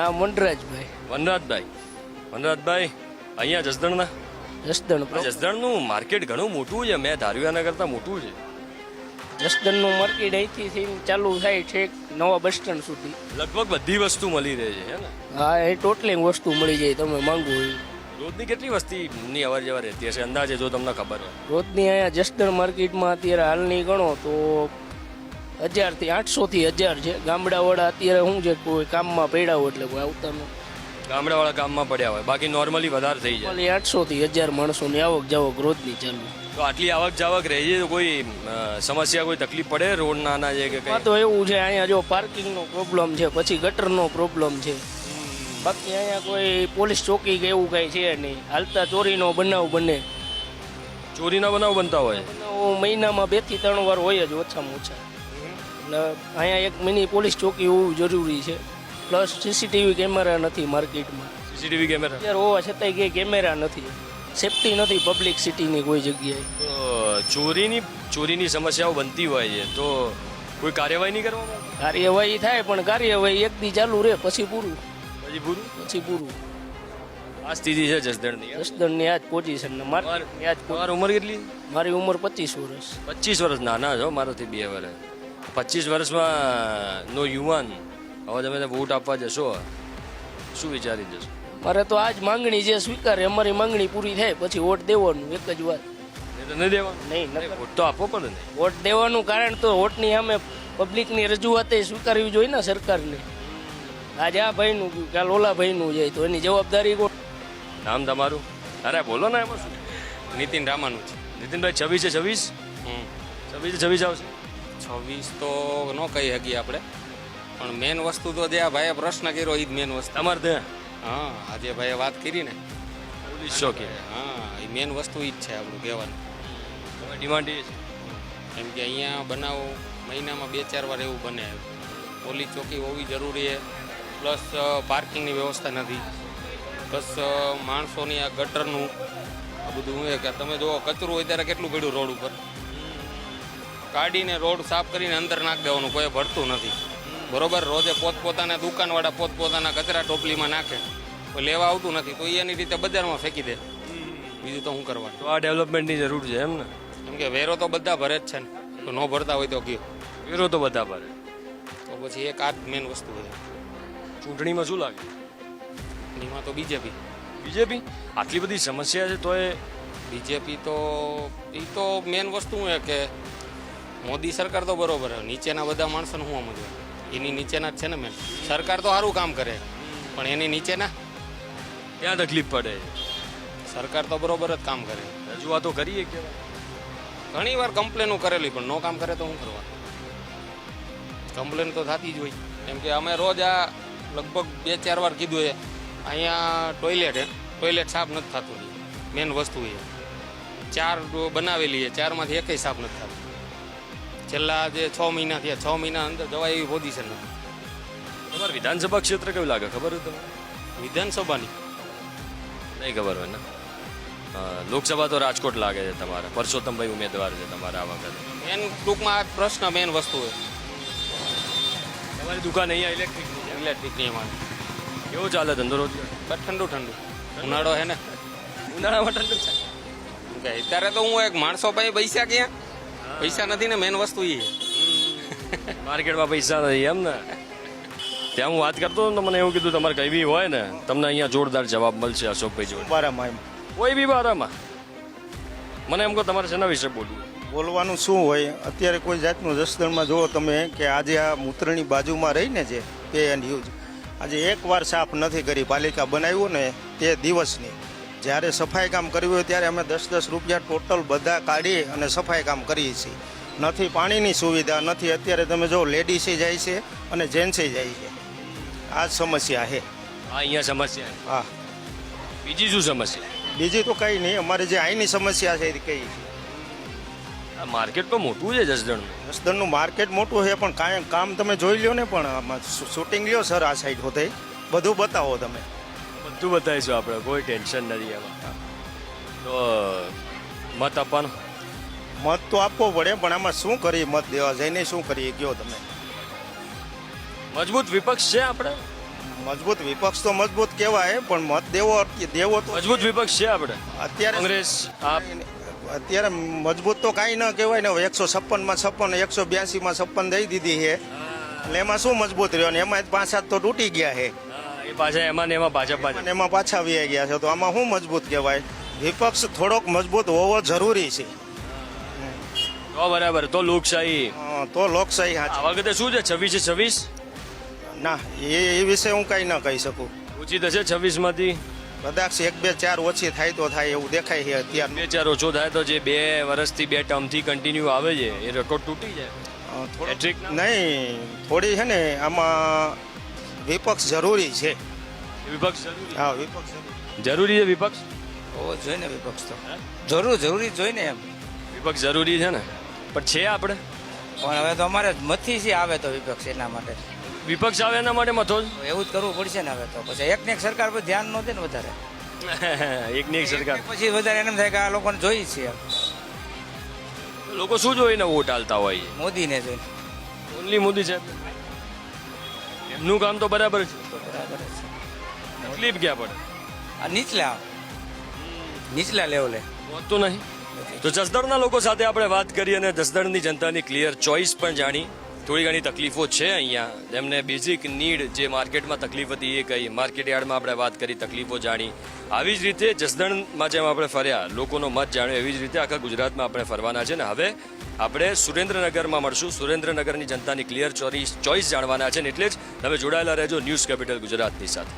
હા, વનરાજભાઈ. વનરાજભાઈ અહીંયા જસદણના જસદણ જસદણનું માર્કેટ ઘણું મોટું છે. મેં ધાર્યું એના કરતાં મોટું છે. જસદણનું માર્કેટ અહીંથી થઈને ચાલુ થાય છે નવા બસ સ્ટેન્ડ સુધી. લગભગ બધી વસ્તુ મળી રહે છે હે ને? હા, એ ટોટલી વસ્તુ મળી જાય તમે માંગો એ. રોજની કેટલી વસ્તીની અવર જવર રહેતી હશે અંદાજે, જો તમને ખબર હોય? રોજની અહીંયા જસદણ માર્કેટમાં અત્યારે હાલની ગણો તો 1000 થી 800 થી 1000 છે. ગામડાવાળા અત્યારે શું છે, કોઈ કામમાં પડ્યા હોય એટલે કોઈ આવતા નથી. ગામડાવાળા કામમાં પડ્યા હોય, બાકી નોર્મલી વધારે થઈ જાય. ખાલી 800 થી 1000 માણસોની આવક જાવક રોજની ચાલુ. તો આટલી આવક જાવક રહી છે તો કોઈ સમસ્યા, કોઈ તકલીફ પડે રોડ નાના છે કે આ કઈ? તો એવું છે, અહીંયા જો પાર્કિંગનો પ્રોબ્લેમ છે, પછી ગટરનો પ્રોબ્લેમ છે. બાકી અહીંયા કોઈ પોલીસ ચોકી કે એવું કઈ છે નહીં. હાલતા ચોરીનો બનાવ બને. ચોરીના બનાવ બનતા હોય? બનાવ મહિનામાં 2 થી 3 વાર હોય જ ઓછામાં ઓછા. એટલે અહીંયા એક મિની પોલીસ ચોકી હોવું જરૂરી છે. પ્લસ સીસીટીવી કેમેરા નથી માર્કેટમાં. સીસીટીવી કેમેરા અત્યારે હોવા છતાંય કે કેમેરા નથી. સેફટી નથી પબ્લિક સિટીની કોઈ જગ્યાએ. તો ચોરીની સમસ્યાઓ બનતી હોય છે તો કોઈ કાર્યવાહી નહીં કરવામાં આવે? કાર્યવાહી થાય પણ કાર્યવાહી એક દી ચાલુ રહે પછી પૂરું. પછી પૂરું. આ સ્થિતિ છે જસદણની. જસદણની આ જ પોઝિશન ને મારી આ જ તમારી ઉંમર કેટલી? મારી ઉંમર 25 વર્ષ. 25 વર્ષ નાના છો મારાથી 2 વર્ષ. 25 વર્ષમાં નો યુવાન હવે તમે વોટ આપવા જશો, શું વિચારી જશો? મારે તો આજ માંગણી જે સ્વીકારે અમારી માંગણી પૂરી થાય પછી વોટ દેવાનું, એક જ વાત. નહીં દેવાનું? નહીં, વોટ તો આપવો પડે ને. વોટ દેવાનું કારણ તો વોટની સામે પબ્લિકની રજૂઆતે સ્વીકારવી જોઈએ ને સરકારને. આજ આ ભાઈનું ગયું, કાલ ઓલા ભાઈનું જાય તો એની જવાબદારી કોણ? નામ તમારું? અરે બોલો ને એમાં શું? નીતિન રામાનું છે. નીતિનભાઈ 26 26 આવશે. 26 તો ન કહી શકીએ આપણે, પણ મેન વસ્તુ તો જે આ ભાઈએ પ્રશ્ન કર્યો એ જ મેન વસ્તુ. તમારે ત્યાં હા, આજે ભાઈએ વાત કરી ને, પોલીસ ચોકી હા, એ મેન વસ્તુ એ જ છે આપણું કહેવાનું. તમારી ડિમાન્ડ એ છે? કેમ કે અહીંયા બનાવ મહિનામાં 2-4 વાર એવું બને. પોલીસ ચોકી હોવી જરૂરી છે, પ્લસ પાર્કિંગની વ્યવસ્થા નથી, પ્લસ માણસોની આ ગટરનું આ બધું શું છે કે તમે જુઓ કચરું હોય ત્યારે કેટલું પડ્યું રોડ ઉપર, કાઢીને રોડ સાફ કરીને અંદર નાખી દેવાનું, કોઈ ભરતું નથી. બરોબર, રોજે પોતપોતાના દુકાનવાળા પોતપોતાના કચરા ટોપલીમાં નાખે, કોઈ લેવા આવતું નથી તો એની રીતે બજારમાં ફેંકી દે. બીજું તો શું કરવાનું? તો આ ડેવલપમેન્ટની જરૂર છે એમ ને? કેમ કે વેરો તો બધા ભરે જ છે ને, તો ન ભરતા હોય તો કયો? વેરો તો બધા ભરે. તો પછી એક આ જ મેન વસ્તુ છે. ચૂંટણીમાં શું લાગે? એમાં તો બીજેપી આટલી બધી સમસ્યા છે તો એ બીજેપી તો એ તો મેન વસ્તુ શું છે કે મોદી સરકાર તો બરોબર છે, નીચેના બધા માણસોને શું સમજવું? એની નીચેના જ છે ને મેન. સરકાર તો સારું કામ કરે પણ એની નીચેના ત્યાં તકલીફ પડે. સરકાર તો બરોબર જ કામ કરે. રજૂઆતો કરીએ કે ઘણી વાર કમ્પ્લેનો કરેલી પણ નો કામ કરે તો શું કરવા? કમ્પ્લેન તો થતી જ હોય. કેમ કે અમે રોજ આ લગભગ 2-4 વાર કીધું છે અહીંયા ટોયલેટ સાફ નથી થતું. મેન વસ્તુ એ 4 બનાવેલી છે, 4માંથી એકેય સાફ નથી થતું. છેલ્લા જે 6 મહિના થયા, 6 મહિના અંદર જવાય એવી પોઝિશન નથી. તમારે વિધાનસભા ક્ષેત્ર કેવું લાગે ખબર હોય તમને? વિધાનસભાની નહીં ખબર હોય ને? લોકસભા તો રાજકોટ લાગે છે તમારે. પરસોત્તમભાઈ ઉમેદવાર છે તમારા આ વખતે. મેન ટૂંકમાં આ પ્રશ્ન મેન વસ્તુ છે. તમારી દુકાન અહીંયા ઇલેક્ટ્રિકની એમાં કેવો ચાલે ધંધો રોજગાર? ઠંડુ ઉનાળો છે ને, ઉનાળામાં ઠંડુ છે. કે અત્યારે તો હું એક માણસો પાસે પૈસા ક્યાં? પૈસા નથી ને, મેન વસ્તુ એ. માર્કેટમાં પૈસા નથી એમ ને? ત્યાં હું વાત કરતો હતો તો મને એવું કીધું તમારે કઈ બી હોય ને તમને અહીંયા જોરદાર જવાબ મળશે અશોકભાઈ જોડે. બારામાં કોઈ બી બારામાં મને એમ કહો તમારે શેના વિશે બોલવું? બોલવાનું શું હોય? અત્યારે કોઈ જાતનું જસદણમાં જુઓ તમે કે આજે આ મૂત્રની બાજુમાં રહીને જે પે એન્ડ યુઝ આજે એકવાર સાફ નથી કરી. પાલિકા બનાવ્યું ને તે દિવસની જ્યારે સફાઈ કામ કર્યું હોય ત્યારે અમે 10-10 રૂપિયા ટોટલ બધા કાઢી અને સફાઈ કામ કરીએ છીએ. નથી પાણીની સુવિધા નથી. અત્યારે તમે જો લેડીસે જાય છે અને જેન્ટ્સે જાય છે. આ જ સમસ્યા છે. હા, અહીંયા સમસ્યા. હા, બીજી શું સમસ્યા? બીજી તો કંઈ નહીં. અમારે જે અહીંની સમસ્યા છે એ કઈ છે. આ માર્કેટ તો મોટું છે જસદણનું. જસદણનું માર્કેટ મોટું છે પણ કાંઈ કામ તમે જોઈ લ્યો ને. પણ આમાં શૂટિંગ લ્યો સર, આ સાઈડ હોતે બધું બતાવો તમે. બધું બતાવીશું આપણે, કોઈ ટેન્શન નથી એમાં. તો મત આપવાનો? મત તો આપવો પડે પણ આમાં શું કરીએ? મત દેવા જઈને શું કરીએ કયો તમે? મજબૂત વિપક્ષ છે આપણે. મજબૂત વિપક્ષ તો મજબૂત કહેવાય પણ મત દેવો તો મજબૂત વિપક્ષ છે આપણે અત્યારે કોંગ્રેસ આપ અત્યારે મજબૂત તો કાંઈ ન કહેવાય ને હવે 156માં 56 182માં 56 દઈ દીધી છે એટલે એમાં શું મજબૂત રહ્યો ને એમાં 5-7 તો તૂટી ગયા છે એ પાછા એમાં ને એમાં ભાજપ અને એમાં પાછા વી ગયા છે તો આમાં શું મજબૂત કહેવાય વિપક્ષ થોડોક મજબૂત હોવો જરૂરી છે તો બરાબર તો લોકશાહી તો લોકશાહી આ હાચી વખતે શું છે 26 ના એ વિશે હું કાંઈ ન કહી શકું ઓછી થશે 26 માંથી કદાચ 1-2-4 ઓછી થાય તો થાય એવું દેખાય છે અત્યારે બે ચાર ઓછો થાય તો જે 2 વર્ષથી 2 ટર્મથી કન્ટિન્યુ આવે છે એ રેકોર્ડ તૂટી જાય Hat-trick ના? નહીં થોડી છે ને આમાં વિપક્ષ જરૂરી છે વિપક્ષ જરૂરી હા વિપક્ષ જરૂરી. જરૂરી છે વિપક્ષ હોવો જોઈએ ને વિપક્ષ તો જરૂરી જોઈએ ને એમ વિપક્ષ જરૂરી છે ને પણ છે આપણે પણ હવે તો અમારે મથી છે આવે તો વિપક્ષ એના માટે વિપક્ષ આવે એના માટે મથો જ. તો એવું જ કરવું પડશે ને હવે તો પછી એકને એક સરકાર પર ધ્યાન ન દે ને વધારે એકની એક સરકાર પછી વધારે એમ થાય કે આ લોકોને જોઈ છે એમ. લોકો શું જોઈને વોટ આલતા હોય છે મોદીને જોઈને ઓનલી મોદી સાહેબ એમનું કામ તો બરાબર છે તો બરાબર જ છે તકલીફ ક્યાં પડે આ નીચલા લેવલે પહોંચતું નહીં તો જસદણના લોકો સાથે આપણે વાત કરી અને જસદણની જનતાની ક્લિયર ચોઇસ પણ જાણી થોડી ઘણી તકલીફો છે અહીંયા એમને બેઝિક નીડ જે માર્કેટમાં તકલીફ હતી એ કહી માર્કેટ યાર્ડમાં આપણે વાત કરી તકલીફો જાણી આવી જ રીતે જસદણમાં જેમ આપણે ફર્યા લોકોનો મત જાણ્યો એવી જ રીતે આખા ગુજરાતમાં આપણે ફરવાના છે ને હવે આપણે સુરેન્દ્રનગરમાં મળશું સુરેન્દ્રનગરની જનતાની ક્લિયર ચોઇસ જાણવાના છે ને એટલે જ તમે જોડાયેલા રહેજો ન્યૂઝ કેપિટલ ગુજરાતની સાથે.